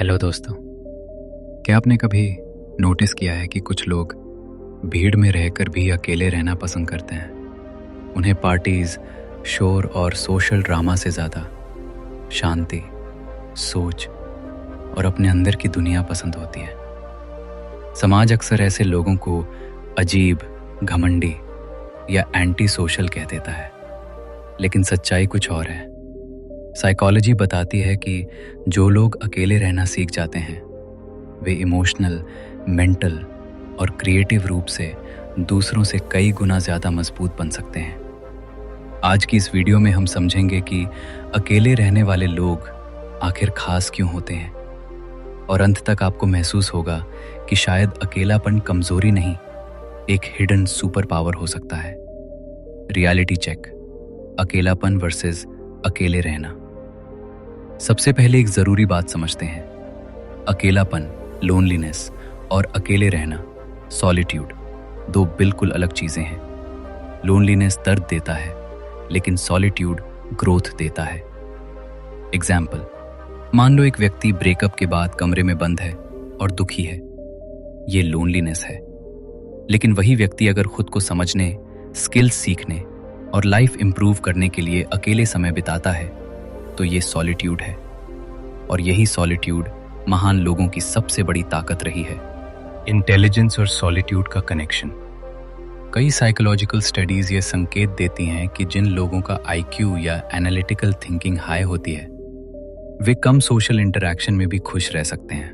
Hello दोस्तों। क्या आपने कभी नोटिस किया है कि कुछ लोग भीड़ में रहकर भी अकेले रहना पसंद करते हैं? उन्हें पार्टीज, शोर और सोशल ड्रामा से ज़्यादा शांति, सोच और अपने अंदर की दुनिया पसंद होती है। समाज अक्सर ऐसे लोगों को अजीब, घमंडी या एंटी सोशल कह देता है, लेकिन सच्चाई कुछ और है। साइकोलॉजी बताती है कि जो लोग अकेले रहना सीख जाते हैं वे इमोशनल, मेंटल और क्रिएटिव रूप से दूसरों से कई गुना ज़्यादा मजबूत बन सकते हैं। आज की इस वीडियो में हम समझेंगे कि अकेले रहने वाले लोग आखिर खास क्यों होते हैं, और अंत तक आपको महसूस होगा कि शायद अकेलापन कमजोरी नहीं, एक हिडन सुपर पावर हो सकता है। रियलिटी चेक: अकेलापन वर्सेस अकेले रहना। सबसे पहले एक जरूरी बात समझते हैं। अकेलापन, लोनलीनेस, और अकेले रहना, सॉलिट्यूड, दो बिल्कुल अलग चीजें हैं। लोनलीनेस दर्द देता है, लेकिन सॉलिट्यूड ग्रोथ देता है। एग्जाम्पल: मान लो एक व्यक्ति ब्रेकअप के बाद कमरे में बंद है और दुखी है। ये लोनलीनेस है। लेकिन वही व्यक्ति अगर खुद को समझने, स्किल्स सीखने और लाइफ इंप्रूव करने के लिए अकेले समय बिताता है तो ये सॉलिट्यूड है। और यही सॉलिट्यूड महान लोगों की सबसे बड़ी ताकत रही है। इंटेलिजेंस और सॉलिट्यूड का कनेक्शन। कई साइकोलॉजिकल स्टडीज ये संकेत देती हैं कि जिन लोगों का आईक्यू या एनालिटिकल थिंकिंग हाई होती है वे कम सोशल इंटरैक्शन में भी खुश रह सकते हैं,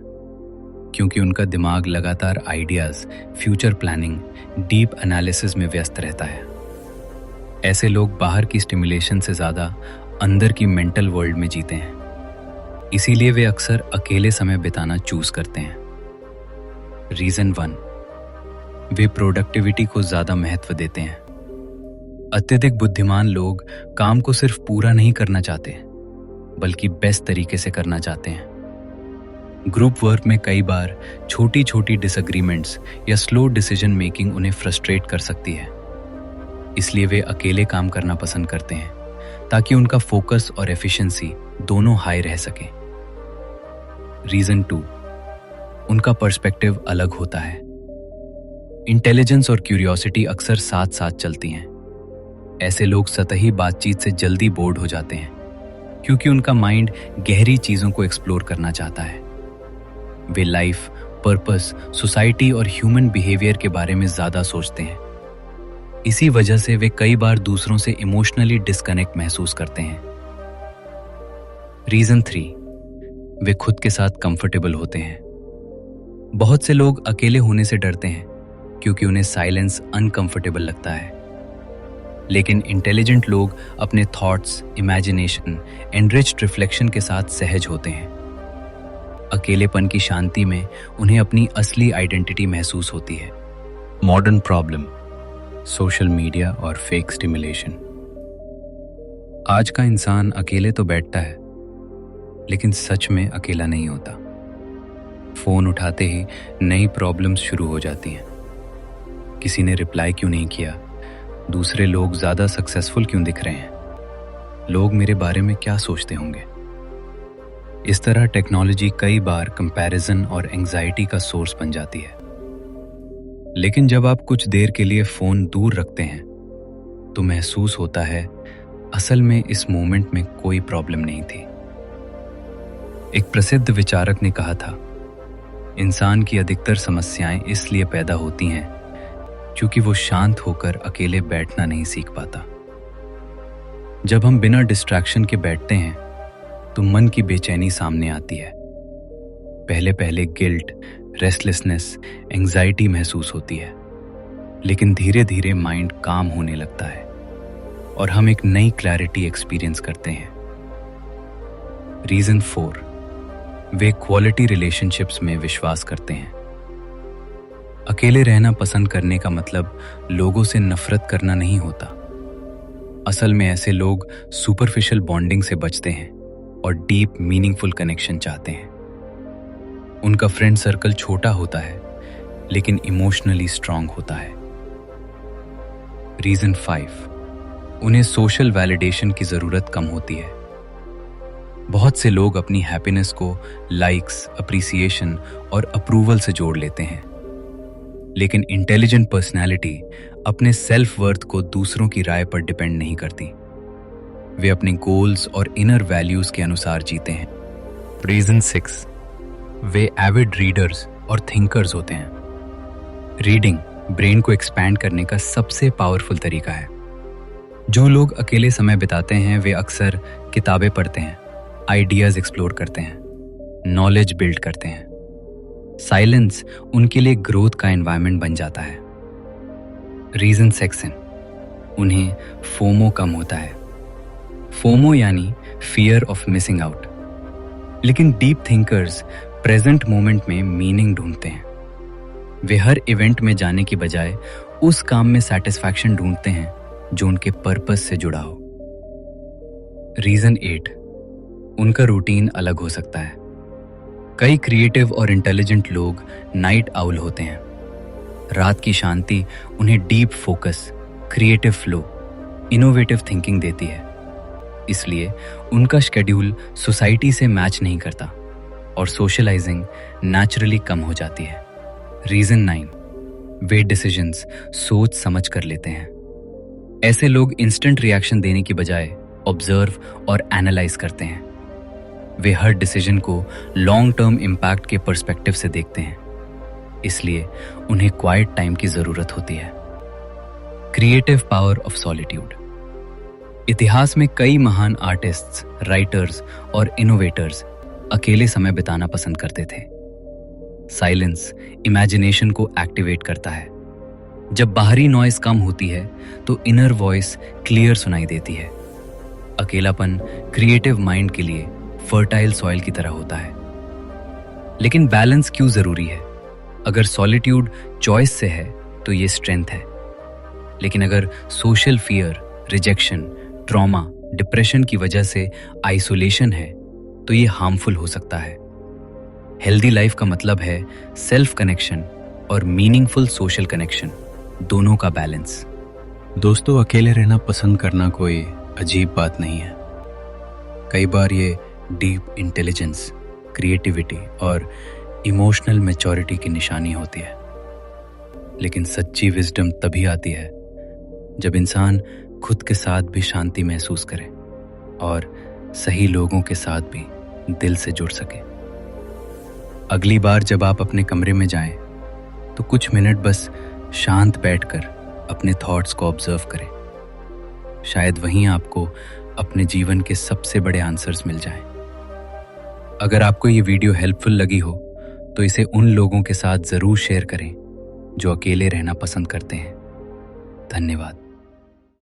क्योंकि उनका दिमाग लगातार ideas, future planning, deep analysis में व्यस्त रहता है। ऐसे लोग बाहर की स्टिमुलेशन से ज्यादा अंदर की मेंटल वर्ल्ड में जीते हैं। इसीलिए वे अक्सर अकेले समय बिताना चूज करते हैं। रीजन 1: वे प्रोडक्टिविटी को ज्यादा महत्व देते हैं। अत्यधिक बुद्धिमान लोग काम को सिर्फ पूरा नहीं करना चाहते, बल्कि बेस्ट तरीके से करना चाहते हैं। ग्रुप वर्क में कई बार छोटी छोटी डिसएग्रीमेंट्स या स्लो डिसीजन मेकिंग उन्हें फ्रस्ट्रेट कर सकती है। इसलिए वे अकेले काम करना पसंद करते हैं, ताकि उनका फोकस और एफिशिएंसी दोनों हाई रह सके। रीजन 2: उनका पर्सपेक्टिव अलग होता है। इंटेलिजेंस और क्यूरियोसिटी अक्सर साथ साथ चलती हैं। ऐसे लोग सतही बातचीत से जल्दी बोर्ड हो जाते हैं, क्योंकि उनका माइंड गहरी चीजों को एक्सप्लोर करना चाहता है। वे लाइफ, पर्पस, सोसाइटी और ह्यूमन बिहेवियर के बारे में ज्यादा सोचते हैं। इसी वजह से वे कई बार दूसरों से इमोशनली डिस्कनेक्ट महसूस करते हैं। रीजन 3: वे खुद के साथ कंफर्टेबल होते हैं। बहुत से लोग अकेले होने से डरते हैं, क्योंकि उन्हें साइलेंस अनकंफर्टेबल लगता है। लेकिन इंटेलिजेंट लोग अपने थॉट्स, इमेजिनेशन, एनरिच्ड रिफ्लेक्शन के साथ सहज होते हैं। अकेलेपन की शांति में उन्हें अपनी असली आइडेंटिटी महसूस होती है। मॉडर्न प्रॉब्लम: सोशल मीडिया और फेक स्टिमुलेशन। आज का इंसान अकेले तो बैठता है, लेकिन सच में अकेला नहीं होता। फोन उठाते ही नई प्रॉब्लम्स शुरू हो जाती हैं। किसी ने रिप्लाई क्यों नहीं किया? दूसरे लोग ज्यादा सक्सेसफुल क्यों दिख रहे हैं? लोग मेरे बारे में क्या सोचते होंगे? इस तरह टेक्नोलॉजी कई बार कंपैरिजन और एंजाइटी का सोर्स बन जाती है। लेकिन जब आप कुछ देर के लिए फोन दूर रखते हैं तो महसूस होता है असल में इस मोमेंट में कोई प्रॉब्लम नहीं थी। एक प्रसिद्ध विचारक ने कहा था, इंसान की अधिकतर समस्याएं इसलिए पैदा होती हैं क्योंकि वो शांत होकर अकेले बैठना नहीं सीख पाता। जब हम बिना डिस्ट्रैक्शन के बैठते हैं तो मन की बेचैनी सामने आती है। पहले पहले गिल्ट, रेस्टलेसनेस, एंजाइटी महसूस होती है, लेकिन धीरे धीरे माइंड काम होने लगता है और हम एक नई क्लैरिटी एक्सपीरियंस करते हैं। रीजन 4: वे क्वालिटी रिलेशनशिप्स में विश्वास करते हैं। अकेले रहना पसंद करने का मतलब लोगों से नफरत करना नहीं होता। असल में ऐसे लोग सुपरफिशियल बॉन्डिंग से बचते हैं और डीप, मीनिंगफुल कनेक्शन चाहते हैं। उनका फ्रेंड सर्कल छोटा होता है, लेकिन इमोशनली स्ट्रांग होता है। रीजन 5: उन्हें सोशल वैलिडेशन की जरूरत कम होती है। बहुत से लोग अपनी हैप्पीनेस को लाइक्स, अप्रिसिएशन और अप्रूवल से जोड़ लेते हैं, लेकिन इंटेलिजेंट पर्सनैलिटी अपने सेल्फ वर्थ को दूसरों की राय पर डिपेंड नहीं करती। वे अपने गोल्स और इनर वैल्यूज के अनुसार जीते हैं। रीजन 6, वे एविड रीडर्स और थिंकर्स होते हैं। रीडिंग ब्रेन को एक्सपैंड करने का सबसे पावरफुल तरीका है। जो लोग अकेले समय बिताते हैं वे अक्सर किताबें पढ़ते हैं, आइडियाज एक्सप्लोर करते हैं, नॉलेज बिल्ड करते हैं। साइलेंस उनके लिए ग्रोथ का एनवायरनमेंट बन जाता है। रीजन 7, उन्हें फोमो कम होता है। फोमो यानी फियर ऑफ मिसिंग आउट। लेकिन डीप थिंकर्स प्रेजेंट मोमेंट में मीनिंग ढूंढते हैं। वे हर इवेंट में जाने की बजाय उस काम में सैटिस्फैक्शन ढूंढते हैं जो उनके पर्पस से जुड़ा हो। रीजन 8, उनका रूटीन अलग हो सकता है। कई क्रिएटिव और इंटेलिजेंट लोग नाइट आउल होते हैं। रात की शांति उन्हें deep focus, creative flow, innovative thinking देती है। इसलिए उनका शेड्यूल सोसाइटी से मैच नहीं करता और सोशलाइजिंग नेचुरली कम हो जाती है। रीजन 9, वे डिसीजंस सोच समझ कर लेते हैं। ऐसे लोग इंस्टेंट रिएक्शन देने की बजाय ऑब्जर्व और एनालाइज करते हैं। वे हर डिसीजन को लॉन्ग टर्म इम्पैक्ट के पर्सपेक्टिव से देखते हैं, इसलिए उन्हें क्वाइट टाइम की जरूरत होती है। Creative power of solitude. इतिहास में कई महान आर्टिस्ट्स, राइटर्स और इनोवेटर्स अकेले समय बिताना पसंद करते थे। साइलेंस इमेजिनेशन को एक्टिवेट करता है। जब बाहरी नॉइज कम होती है तो इनर वॉइस क्लियर सुनाई देती है। अकेलापन क्रिएटिव माइंड के लिए फर्टाइल सॉइल की तरह होता है। लेकिन बैलेंस क्यों जरूरी है? अगर सॉलिट्यूड चॉइस से है तो ये स्ट्रेंथ है, लेकिन अगर social fear, rejection, trauma, depression की वजह से आइसोलेशन है तो ये हार्मफुल हो सकता है। हेल्दी लाइफ का मतलब है सेल्फ कनेक्शन और मीनिंगफुल सोशल कनेक्शन, दोनों का बैलेंस। दोस्तों, अकेले रहना पसंद करना कोई अजीब बात नहीं है। कई बार ये डीप इंटेलिजेंस, क्रिएटिविटी और इमोशनल मैच्योरिटी की निशानी होती है। लेकिन सच्ची विजडम तभी आती है जब इंसान खुद के साथ भी शांति महसूस करे और सही लोगों के साथ भी दिल से जुड़ सके। अगली बार जब आप अपने कमरे में जाएं, तो कुछ मिनट बस शांत बैठकर अपने थॉट्स को ऑब्जर्व करें। शायद वहीं आपको अपने जीवन के सबसे बड़े आंसर्स मिल जाएं। अगर आपको ये वीडियो हेल्पफुल लगी हो तो इसे उन लोगों के साथ जरूर शेयर करें जो अकेले रहना पसंद करते हैं। धन्यवाद।